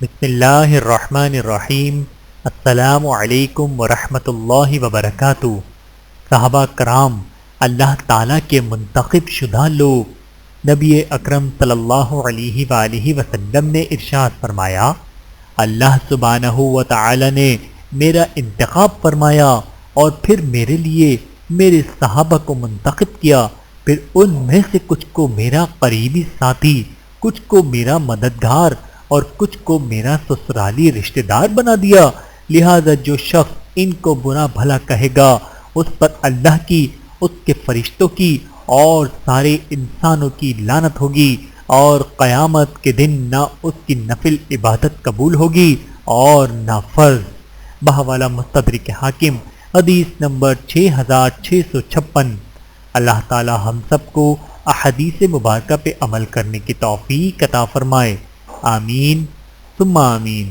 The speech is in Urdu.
بسم اللہ الرحمن الرحیم۔ السلام علیکم ورحمۃ اللہ وبرکاتہ۔ صحابہ کرام، اللہ تعالیٰ کے منتخب شدہ لوگ، نبی اکرم صلی اللہ علیہ وآلہ وسلم نے ارشاد فرمایا، اللہ سبحانہ و تعالی نے میرا انتخاب فرمایا اور پھر میرے لیے میرے صحابہ کو منتخب کیا، پھر ان میں سے کچھ کو میرا قریبی ساتھی، کچھ کو میرا مددگار اور کچھ کو میرا سسرالی رشتہ دار بنا دیا۔ لہذا جو شخص ان کو برا بھلا کہے گا، اس پر اللہ کی، اس کے فرشتوں کی اور سارے انسانوں کی لعنت ہوگی، اور قیامت کے دن نہ اس کی نفل عبادت قبول ہوگی اور نہ فرض۔ بحوالہ مستدرک حاکم، حدیث نمبر 6656۔ اللہ تعالی ہم سب کو احادیث مبارکہ پہ عمل کرنے کی توفیق عطا فرمائے، آمین ثم آمین۔